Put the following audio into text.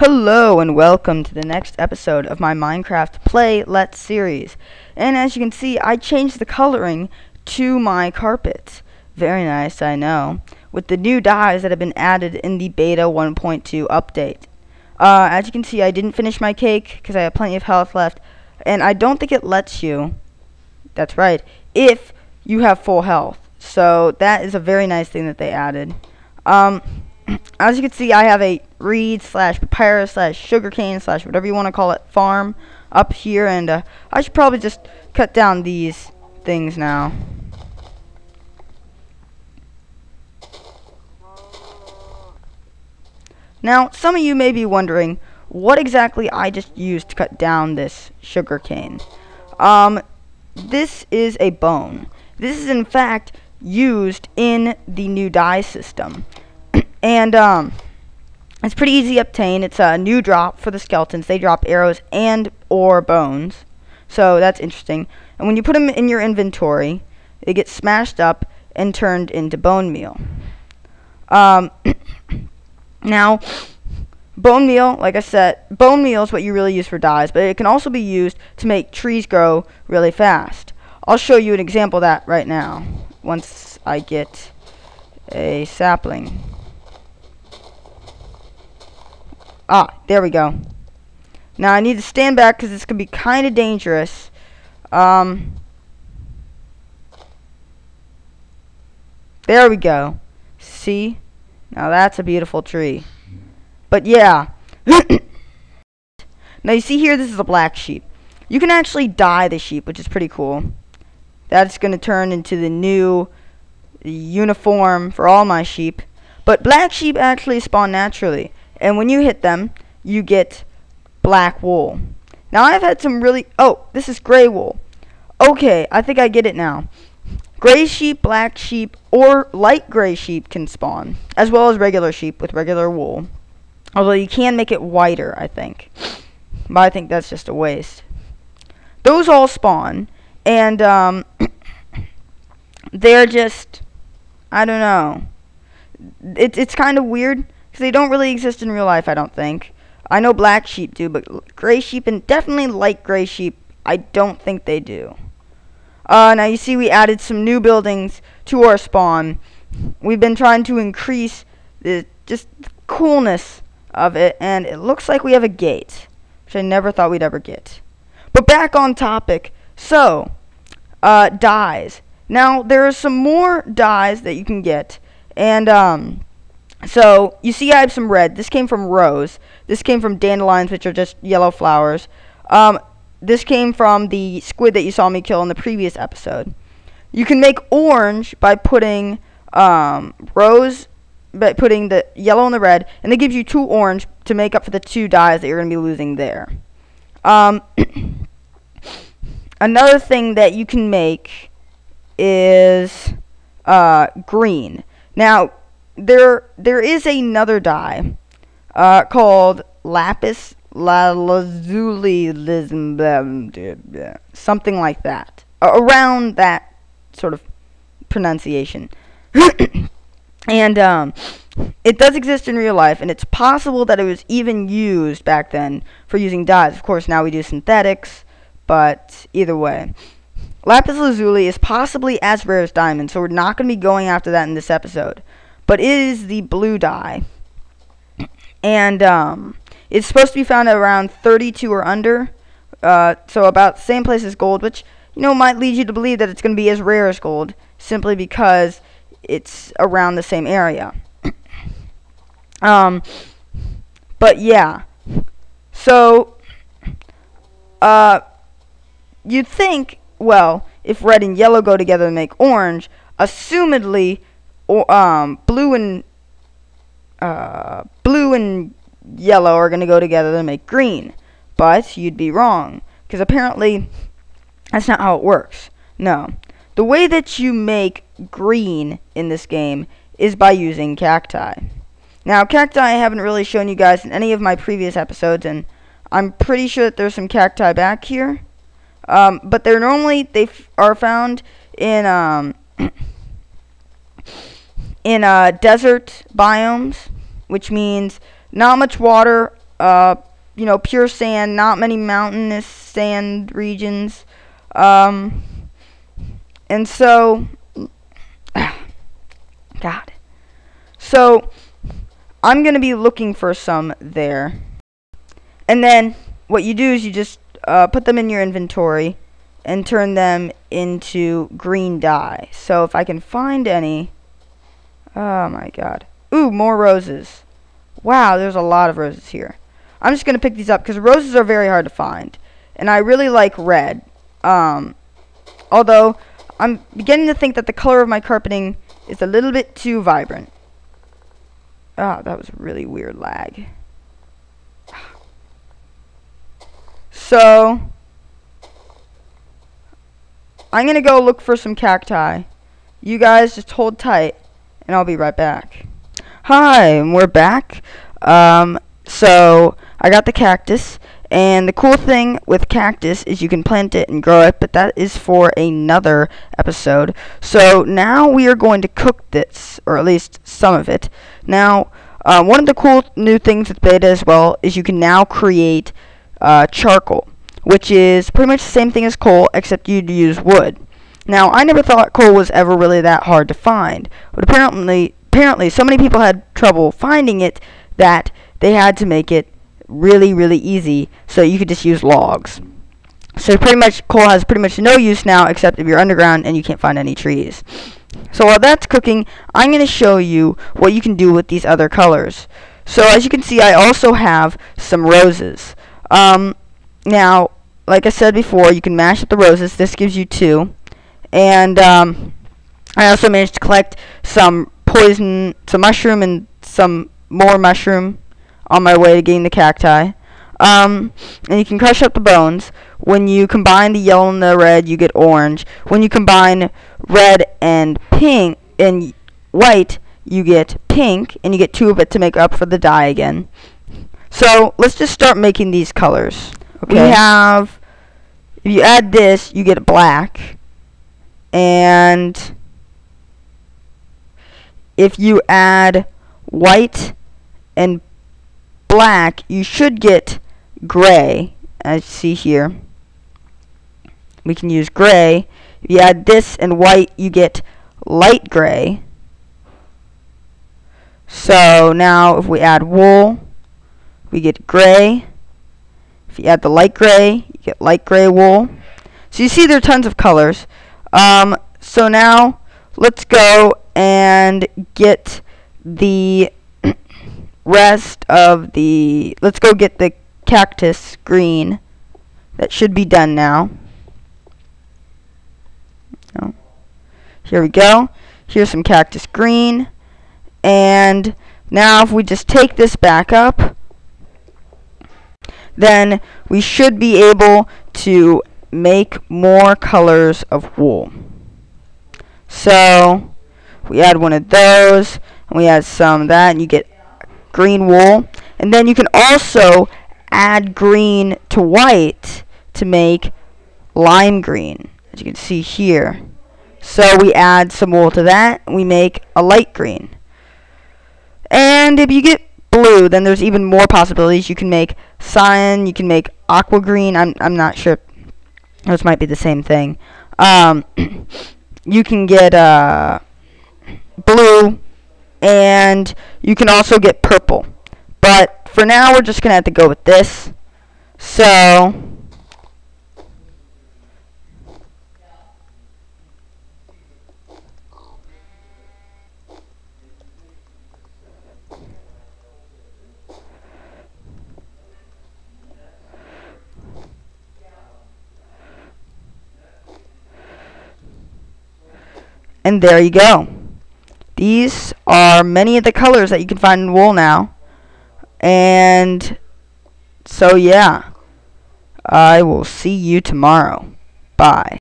Hello and welcome to the next episode of my Minecraft Play Let's series. And as you can see, I changed the coloring to my carpet. Very nice, I know. With the new dyes that have been added in the beta 1.2 update. As you can see, I didn't finish my cake because I have plenty of health left. And I don't think it lets you, that's right, if you have full health. So that is a very nice thing that they added. As you can see, I have a reed slash papyrus slash sugarcane slash whatever you want to call it farm up here, and I should probably just cut down these things now. Now, some of you may be wondering what exactly I just used to cut down this sugarcane. This is a bone. This is in fact used in the new dye system. And it's pretty easy to obtain. It's a new drop for the skeletons. They drop arrows and or bones. So that's interesting. And when you put them in your inventory, they get smashed up and turned into bone meal. Now, bone meal, like I said, bone meal is what you really use for dyes, but it can also be used to make trees grow really fast. I'll show you an example of that right now, once I get a sapling. There we go. Now I need to stand back because this could be kind of dangerous. There we go. See? Now that's a beautiful tree. But yeah. Now you see here, this is a black sheep. You can actually dye the sheep, which is pretty cool. That's going to turn into the new uniform for all my sheep. But black sheep actually spawn naturally. And when you hit them, you get black wool. Now, I've had some really... Oh, this is gray wool. Okay, I think I get it now. Gray sheep, black sheep, or light gray sheep can spawn, as well as regular sheep with regular wool. Although you can make it whiter, I think. But I think that's just a waste. Those all spawn, and they're just... I don't know. It's kind of weird. Because they don't really exist in real life, I don't think. I know black sheep do, but gray sheep and definitely light gray sheep, I don't think they do. Now you see we added some new buildings to our spawn. We've been trying to increase the coolness of it, and it looks like we have a gate, which I never thought we'd ever get. But back on topic. So, dyes. Now, there are some more dyes that you can get, and so, you see I have some red. This came from rose. This came from dandelions, which are just yellow flowers. This came from the squid that you saw me kill in the previous episode. You can make orange by putting rose, by putting the yellow and the red, and it gives you 2 orange to make up for the 2 dyes that you're going to be losing there. Another thing that you can make is green. Now, there is another dye called lapis lazuli, something like that, around that sort of pronunciation. And it does exist in real life, and it's possible that it was even used back then for using dyes. Of course, now we do synthetics, but either way. Lapis lazuli is possibly as rare as diamond, so we're not going to be going after that in this episode. But it is the blue dye. And it's supposed to be found at around 32 or under. So about the same place as gold, which, you know, might lead you to believe that it's going to be as rare as gold, simply because it's around the same area. But yeah. So, you'd think, well, if red and yellow go together to make orange, assumedly... blue and yellow are going to go together to make green. But you'd be wrong, because apparently that's not how it works. No. The way that you make green in this game is by using cacti. Now, cacti I haven't really shown you guys in any of my previous episodes, and I'm pretty sure that there's some cacti back here. But they're normally, are found in desert biomes, which means not much water you know, pure sand, not many mountainous sand regions. And so, God. So, I'm going to be looking for some there. And then, what you do is you just put them in your inventory and turn them into green dye. So, if I can find any... Oh, my God. Ooh, more roses. Wow, there's a lot of roses here. I'm just going to pick these up because roses are very hard to find. And I really like red. Although, I'm beginning to think that the color of my carpeting is a little bit too vibrant. Ah, that was really weird lag. So, I'm going to go look for some cacti. You guys just hold tight, and I'll be right back. Hi, and we're back. So, I got the cactus, and the cool thing with cactus is you can plant it and grow it, but that is for another episode. So, now we are going to cook this, or at least some of it. Now, one of the cool new things with beta as well is you can now create charcoal, which is pretty much the same thing as coal, except you'd use wood. Now, I never thought coal was ever really that hard to find, but apparently so many people had trouble finding it that they had to make it really, really easy so you could just use logs. So pretty much coal has pretty much no use now except if you're underground and you can't find any trees. So while that's cooking, I'm going to show you what you can do with these other colors. So as you can see, I also have some roses. Now, like I said before, you can mash up the roses. This gives you 2. And I also managed to collect some poison, some mushroom, and some more mushroom on my way to getting the cacti. And you can crush up the bones. When you combine the yellow and the red, you get orange. When you combine red and pink and white, you get pink, and you get 2 of it to make up for the dye again. So let's just start making these colors. Okay. We have, if you add this, you get black. And if you add white and black, you should get gray, as you see here. We can use gray. If you add this and white, you get light gray. So now if we add wool, we get gray. If you add the light gray, you get light gray wool. So you see there are tons of colors. So now let's go and get the rest of the, let's go get the cactus green. That should be done now. Oh. Here we go. Here's some cactus green. And now if we just take this back up, then we should be able to make more colors of wool. So we add one of those, and we add some of that, and you get green wool. And then you can also add green to white to make lime green, as you can see here. So we add some wool to that, and we make a light green. And if you get blue, then there's even more possibilities. You can make cyan, you can make aqua green. I'm not sure. Those might be the same thing. You can get blue, and you can also get purple. But for now, we're just going to have to go with this. So and there you go. These are many of the colors that you can find in wool now. And so yeah, I will see you tomorrow. Bye.